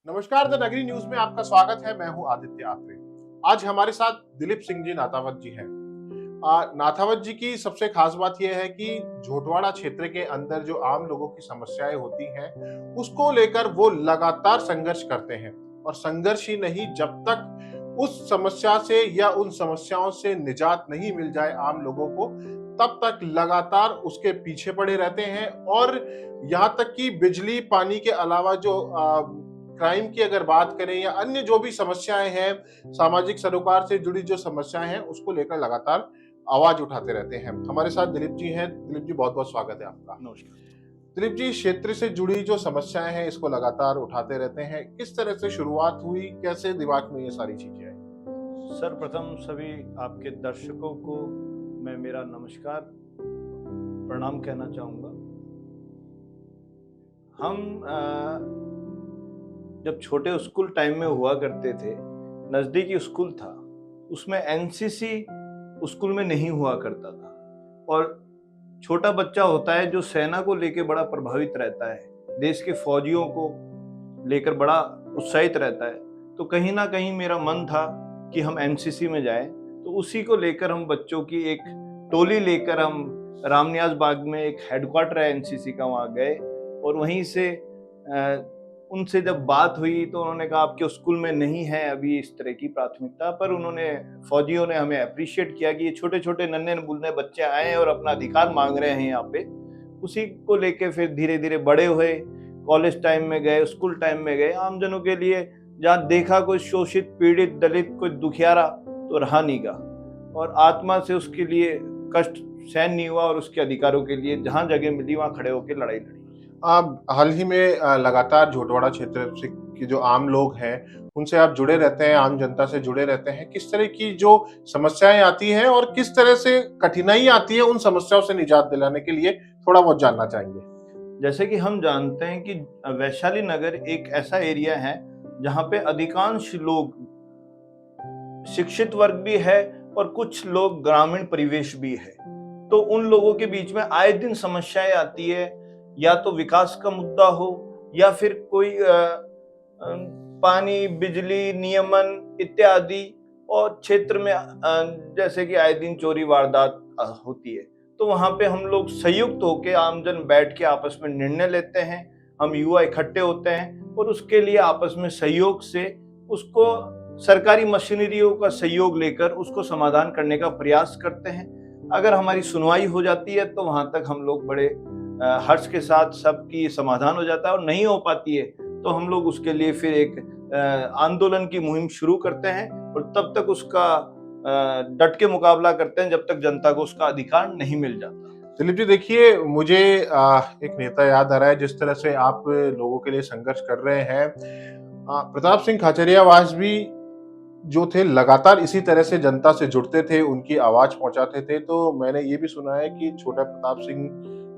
नमस्कार, द नगरी न्यूज में आपका स्वागत है। मैं हूं आदित्य आत्रे। आज हमारे साथ दिलीप सिंह जी नाथावत जी हैं। नाथावत जी की सबसे खास बात यह है कि झोटवाड़ा क्षेत्र के अंदर जो आम लोगों की समस्याएं होती हैं, उसको लेकर वो लगातार संघर्ष करते हैं। और संघर्ष ही नहीं, जब तक उस समस्या से या उन समस्याओं से निजात नहीं मिल जाए आम लोगों को, तब तक लगातार उसके पीछे पड़े रहते हैं। और यहाँ तक कि बिजली पानी के अलावा जो क्राइम की अगर बात करें या अन्य जो भी समस्याएं हैं, सामाजिक सरोकार से जुड़ी जो समस्याएं हैं, उसको लेकर लगातार आवाज उठाते रहते हैं। हमारे साथ दिलीप जी हैं। दिलीप जी, बहुत बहुत स्वागत है आपका। नमस्कार। दिलीप जी, क्षेत्र से जुड़ी जो समस्याएं हैं, इसको लगातार उठाते रहते हैं। किस तरह से शुरुआत हुई, कैसे दिमाग में ये सारी चीजें आई? सर्वप्रथम सभी आपके दर्शकों को मैं मेरा नमस्कार प्रणाम कहना चाहूँगा। हम जब छोटे स्कूल टाइम में हुआ करते थे, नज़दीकी स्कूल था, उसमें एनसीसी स्कूल में नहीं हुआ करता था। और छोटा बच्चा होता है जो सेना को लेके बड़ा प्रभावित रहता है, देश के फौजियों को लेकर बड़ा उत्साहित रहता है। तो कहीं ना कहीं मेरा मन था कि हम एनसीसी में जाएं। तो उसी को लेकर हम बच्चों की एक टोली लेकर हम रामनियाज बाग में एक हेडक्वार्टर है एनसीसी का, वहाँ गए। और वहीं से उनसे जब बात हुई तो उन्होंने कहा आपके स्कूल में नहीं है अभी इस तरह की प्राथमिकता, पर उन्होंने फौजियों ने हमें अप्रिशिएट किया कि ये छोटे छोटे नन्हे मुन्ने बच्चे आए हैं और अपना अधिकार मांग रहे हैं यहाँ पे। उसी को लेके फिर धीरे धीरे बड़े हुए, कॉलेज टाइम में गए, स्कूल टाइम में गए, आमजनों के लिए जहाँ देखा कोई शोषित पीड़ित दलित कोई दुखियारा तो रहा नहीं गा, और आत्मा से उसके लिए कष्ट सहन नहीं हुआ और उसके अधिकारों के लिए जहाँ जगह मिली वहाँ खड़े होकर लड़ाई लड़ी। आप हाल ही में लगातार झोटवाड़ा क्षेत्र से के जो आम लोग हैं, उनसे आप जुड़े रहते हैं, आम जनता से जुड़े रहते हैं। किस तरह की जो समस्याएं आती हैं और किस तरह से कठिनाई आती है उन समस्याओं से निजात दिलाने के लिए, थोड़ा बहुत जानना चाहेंगे। जैसे कि हम जानते हैं कि वैशाली नगर एक ऐसा एरिया है जहाँ पे अधिकांश लोग शिक्षित वर्ग भी है और कुछ लोग ग्रामीण परिवेश भी है। तो उन लोगों के बीच में आए दिन समस्याएं आती है, या तो विकास का मुद्दा हो या फिर कोई पानी बिजली नियमन इत्यादि, और क्षेत्र में जैसे कि आए दिन चोरी वारदात होती है। तो वहां पे हम लोग संयुक्त होकर आमजन बैठ के आपस में निर्णय लेते हैं। हम युवा इकट्ठे होते हैं और उसके लिए आपस में सहयोग से उसको सरकारी मशीनरियों का सहयोग लेकर उसको समाधान करने का प्रयास करते हैं। अगर हमारी सुनवाई हो जाती है तो वहां तक हम लोग बड़े हर्ष के साथ सबकी समाधान हो जाता है, और नहीं हो पाती है तो हम लोग उसके लिए फिर एक आंदोलन की मुहिम शुरू करते हैं और तब तक उसका डट के मुकाबला करते हैं जब तक जनता को उसका अधिकार नहीं मिल जाता। दिलीप जी, देखिए, मुझे एक नेता याद आ रहा है जिस तरह से आप लोगों के लिए संघर्ष कर रहे हैं। प्रताप सिंह खाचरियावास भी जो थे, लगातार इसी तरह से जनता से जुड़ते थे, उनकी आवाज पहुंचाते थे। तो मैंने ये भी सुना है कि छोटा प्रताप सिंह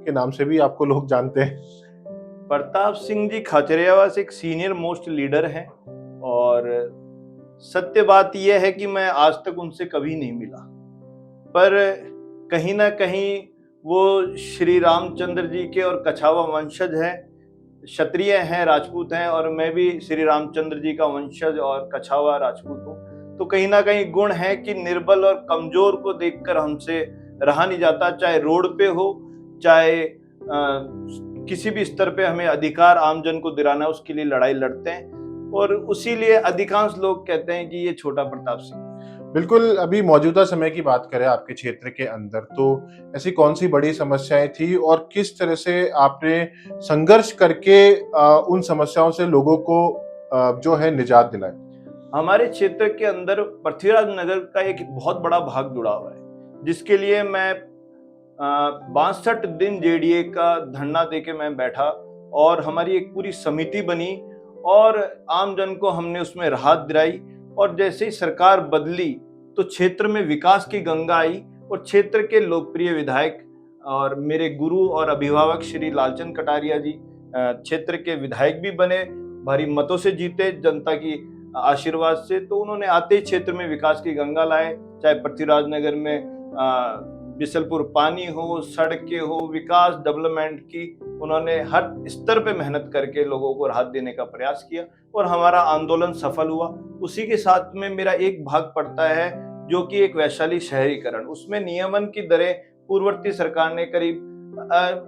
के नाम से भी आपको लोग जानते हैं। प्रताप सिंह जी खाचरियावास एक सीनियर मोस्ट लीडर हैं, और सत्य बात यह है कि मैं आज तक उनसे कभी नहीं मिला, पर कहीं ना कहीं वो श्री रामचंद्र जी के और कछावा वंशज हैं, क्षत्रिय हैं, राजपूत हैं, और मैं भी श्री रामचंद्र जी का वंशज और कछावा राजपूत हूँ। तो कहीं ना कहीं गुण है कि निर्बल और कमजोर को देखकर हमसे रहा नहीं जाता, चाहे रोड पे हो चाहे किसी भी स्तर पे हमें अधिकार आमजन को दिलाना है, उसके लिए लड़ाई लड़ते हैं। और उसी लिए अधिकांश लोग कहते हैं कि ये छोटा प्रताप सिंह। बिल्कुल। अभी मौजूदा समय की बात करें आपके क्षेत्र के अंदर, तो ऐसी कौन सी बड़ी समस्याएं थी और किस तरह से आपने संघर्ष करके उन समस्याओं से लोगों को जो है निजात दिलाई? हमारे क्षेत्र के अंदर पृथ्वीराज नगर का एक बहुत बड़ा भाग जुड़ा हुआ है, जिसके लिए मैं 62 दिन जेडीए का धरना देके मैं बैठा, और हमारी एक पूरी समिति बनी और आम जन को हमने उसमें राहत दिलाई। और जैसे ही सरकार बदली तो क्षेत्र में विकास की गंगा आई, और क्षेत्र के लोकप्रिय विधायक और मेरे गुरु और अभिभावक श्री लालचंद कटारिया जी क्षेत्र के विधायक भी बने, भारी मतों से जीते जनता की आशीर्वाद से। तो उन्होंने आते ही क्षेत्र में विकास की गंगा लाए, चाहे पृथ्वीराज नगर में बिसलपुर पानी हो, सड़कें हो, विकास डेवलपमेंट की उन्होंने हर स्तर पे मेहनत करके लोगों को राहत देने का प्रयास किया और हमारा आंदोलन सफल हुआ। उसी के साथ में मेरा एक भाग पड़ता है जो कि एक वैशाली शहरीकरण, उसमें नियमन की दरें पूर्ववर्ती सरकार ने करीब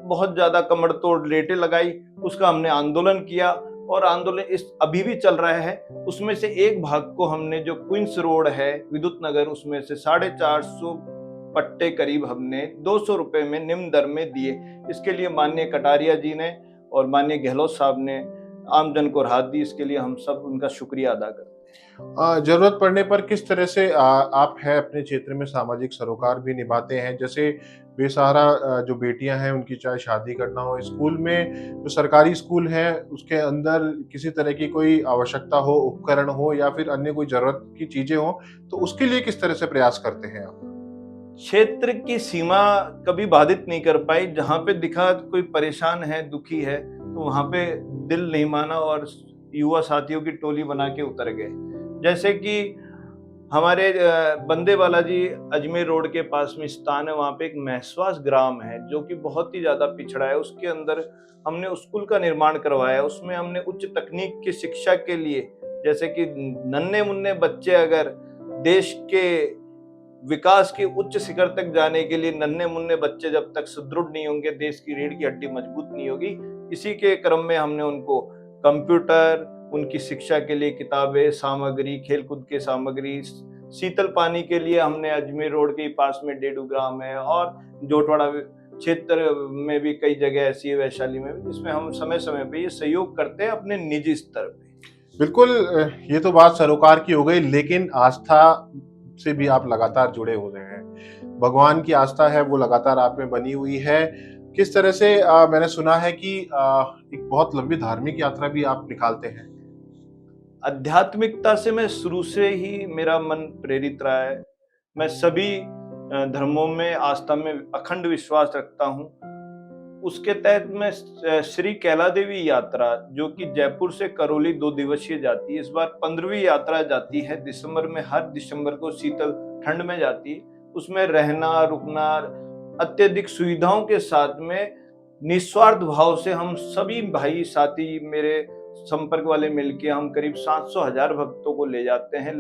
बहुत ज्यादा कमरतोड़ रेटें लगाई, उसका हमने आंदोलन किया और आंदोलन इस अभी भी चल रहा है। उसमें से एक भाग को हमने जो क्वींस रोड है विद्युत नगर, उसमें से 450 पट्टे करीब हमने 200 रुपए में निम्न दर में दिए। इसके लिए माननीय कटारिया जी ने और माननीय गहलोत साहब ने आमजन को राहत दी, इसके लिए हम सब उनका शुक्रिया अदा करते हैं। जरूरत पड़ने पर किस तरह से आप है अपने क्षेत्र में सामाजिक सरोकार भी निभाते हैं? जैसे बेसहारा जो बेटियां हैं उनकी चाहे शादी करना हो, स्कूल में जो सरकारी स्कूल है उसके अंदर किसी तरह की कोई आवश्यकता हो, उपकरण हो या फिर अन्य कोई जरूरत की चीजें हो, तो उसके लिए किस तरह से प्रयास करते हैं आप? क्षेत्र की सीमा कभी बाधित नहीं कर पाई। जहां पे दिखा कोई परेशान है, दुखी है, तो वहां पे दिल नहीं माना और युवा साथियों की टोली बना के उतर गए। जैसे कि हमारे बंदे बालाजी अजमेर रोड के पास में स्थान है, वहां पे एक महसवास ग्राम है जो कि बहुत ही ज्यादा पिछड़ा है। उसके अंदर हमने स्कूल का निर्माण करवाया, उसमें हमने उच्च तकनीक की शिक्षा के लिए, जैसे कि नन्हे मुन्ने बच्चे अगर देश के विकास के उच्च शिखर तक जाने के लिए, नन्हे मुन्ने बच्चे जब तक सुदृढ़ नहीं होंगे, देश की रीढ़ की हड्डी मजबूत नहीं होगी। इसी के क्रम में हमने उनको कंप्यूटर, उनकी शिक्षा के लिए किताबें, सामग्री, खेलकूद के सामग्री, शीतल पानी के लिए हमने अजमेर रोड के पास में डेडू ग्राम है और जोटवाड़ा क्षेत्र में भी कई जगह ऐसी है, वैशाली में भी, जिसमें हम समय समय पे ये सहयोग करते हैं अपने निजी स्तर पे। बिल्कुल, ये तो बात सरोकार की हो गई, लेकिन आस्था से भी आप लगातार जुड़े हुए हैं। भगवान की आस्था है वो लगातार आप में बनी हुई है। किस तरह से मैंने सुना है कि एक बहुत लंबी धार्मिक यात्रा भी आप निकालते हैं। आध्यात्मिकता से मैं शुरू से ही मेरा मन प्रेरित रहा है। मैं सभी धर्मों में, आस्था में अखंड विश्वास रखता हूँ। उसके तहत मैं श्री कैला देवी यात्रा, जो कि जयपुर से करौली 2 दिवसीय जाती है, इस बार 15वीं यात्रा जाती है दिसंबर में। हर दिसंबर को शीतल ठंड में जाती है। उसमें रहना, रुकना, अत्यधिक सुविधाओं के साथ में निस्वार्थ भाव से हम सभी भाई साथी, मेरे संपर्क वाले मिलके हम करीब 700,000 भक्तों को ले जाते हैं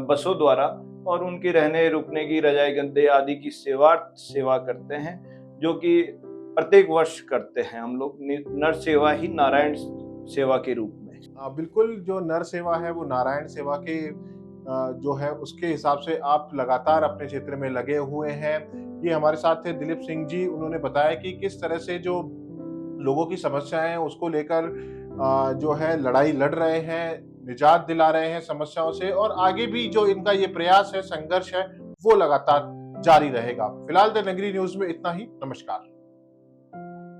बसों द्वारा और उनकी रहने रुकने की, रजाई गद्दे आदि की सेवा करते हैं, जो कि प्रत्येक वर्ष करते हैं हम लोग। नर सेवा ही नारायण सेवा के रूप में। बिल्कुल, जो नर सेवा है वो नारायण सेवा के जो है उसके हिसाब से आप लगातार अपने क्षेत्र में लगे हुए हैं। ये हमारे साथ थे दिलीप सिंह जी। उन्होंने बताया कि किस तरह से जो लोगों की समस्याएं हैं उसको लेकर जो है लड़ाई लड़ रहे हैं, निजात दिला रहे हैं समस्याओं से, और आगे भी जो इनका ये प्रयास है, संघर्ष है, वो लगातार जारी रहेगा। फिलहाल द नगरी न्यूज में इतना ही। नमस्कार।